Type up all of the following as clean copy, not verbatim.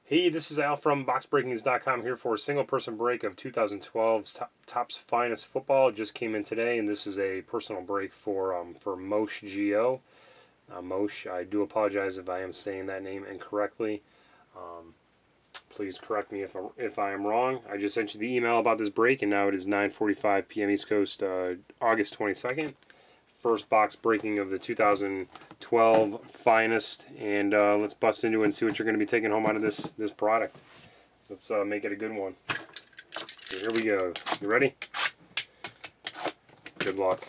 Hey, this is Al from BoxBreakings.com here for a single person break of 2012's Topps Finest Football. It just came in today, and this is a personal break for Moshe G.O. Moshe, I do apologize if I am saying that name incorrectly. Please correct me if I am wrong. I just sent you the email about this break, and now it is 9:45 p.m. East Coast, August 22nd. First box breaking of the 2012 Finest, and let's bust into it and see what you're going to be taking home out of this product. Let's make it a good one. So here we go. You ready? Good luck.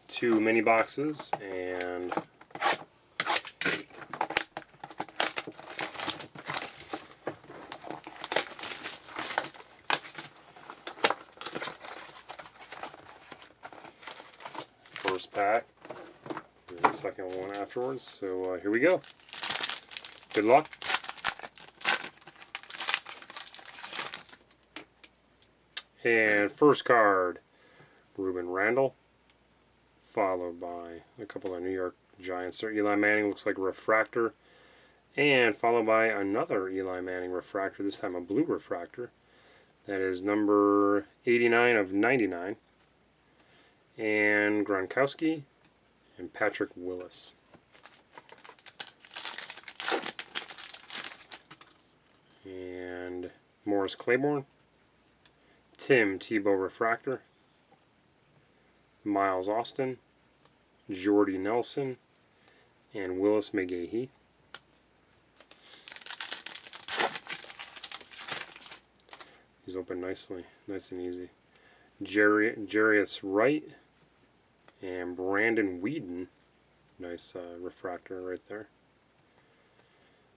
2 mini boxes and first pack, and the second one afterwards. So here we go. Good luck. And first card, Ruben Randall, followed by a couple of New York Giants there. Eli Manning looks like a refractor, and followed by another Eli Manning refractor, this time a blue refractor. That is number 89 of 99. And Gronkowski and Patrick Willis. And Morris Claiborne, Tim Tebow refractor, Miles Austin, Jordy Nelson, and Willis McGahee. These open nicely, nice and easy. Jarius Wright and Brandon Whedon, nice refractor right there.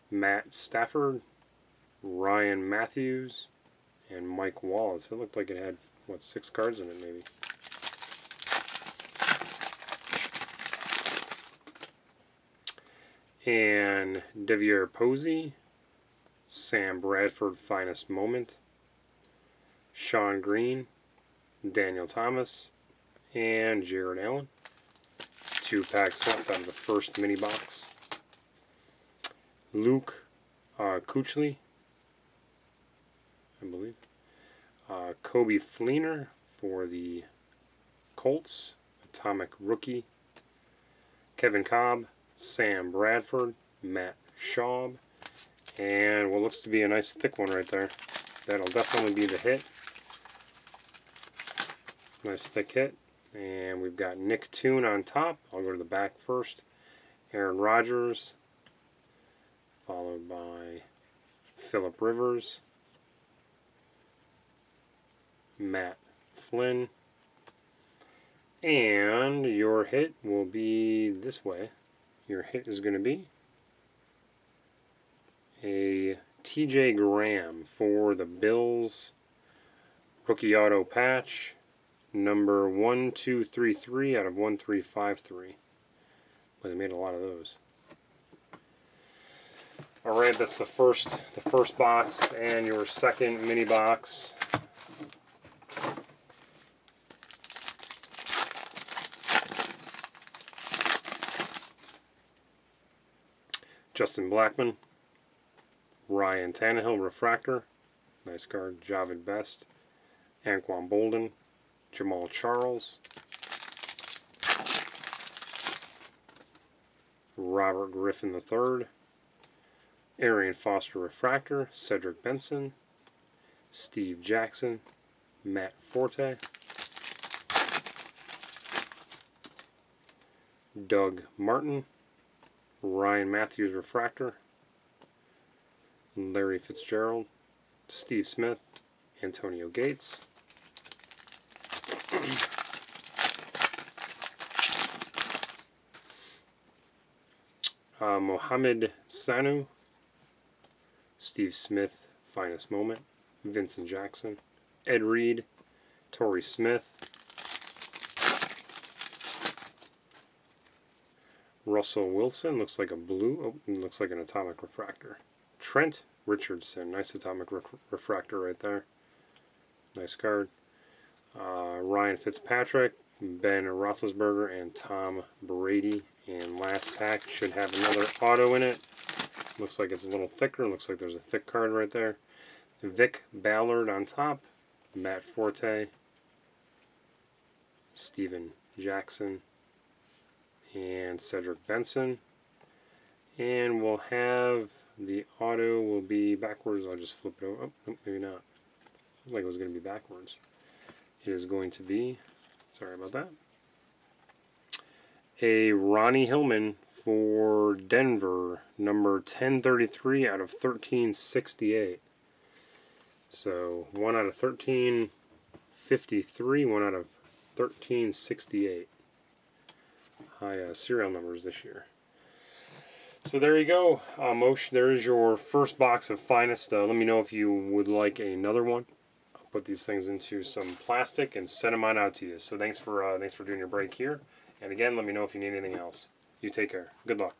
Matt Stafford, Ryan Matthews, and Mike Wallace. It looked like it had, what, 6 cards in it maybe. And Devier Posey, Sam Bradford Finest Moment, Sean Green, Daniel Thomas, and Jared Allen. 2 packs left out of the first mini box. Luke Kuechly, I believe. Kobe Fleener for the Colts, Atomic Rookie. Kevin Cobb, Sam Bradford, Matt Schaub, and what looks to be a nice thick one right there. That'll definitely be the hit. Nice thick hit. And we've got Nick Toon on top. I'll go to the back first. Aaron Rodgers, followed by Phillip Rivers, Matt Flynn, and your hit will be this way. Your hit is going to be a TJ Graham for the Bills, rookie auto patch, number 1233 out of 1353. But they made a lot of those. All right, that's the first box and your second mini box. Justin Blackmon, Ryan Tannehill refractor, nice card. Javid Best, Anquan Bolden, Jamal Charles, Robert Griffin III, Arian Foster refractor, Cedric Benson, Steve Jackson, Matt Forte, Doug Martin, Ryan Matthews refractor, Larry Fitzgerald, Steve Smith, Antonio Gates, Mohamed Sanu, Steve Smith, Finest Moment, Vincent Jackson, Ed Reed, Torrey Smith, Russell Wilson, looks like a blue, oh, looks like an atomic refractor. Trent Richardson, nice atomic refractor right there. Nice card. Ryan Fitzpatrick, Ben Roethlisberger and Tom Brady. And last pack should have another auto in it. Looks like it's a little thicker. Looks like there's a thick card right there. Vic Ballard on top. Matt Forte. Steven Jackson. And Cedric Benson. And we'll have the auto will be backwards. I'll just flip it over. Oh, nope, maybe not. Looked like it was going to be backwards. It is going to be, sorry about that, a Ronnie Hillman for Denver, number 1033 out of 1368. So 1 out of 1353, 1 out of 1368. High serial numbers this year. So there you go, Moshe. There is your first box of Finest. Let me know if you would like another one. I'll put these things into some plastic and send them on out to you. So thanks for doing your break here. And again, let me know if you need anything else. You take care. Good luck.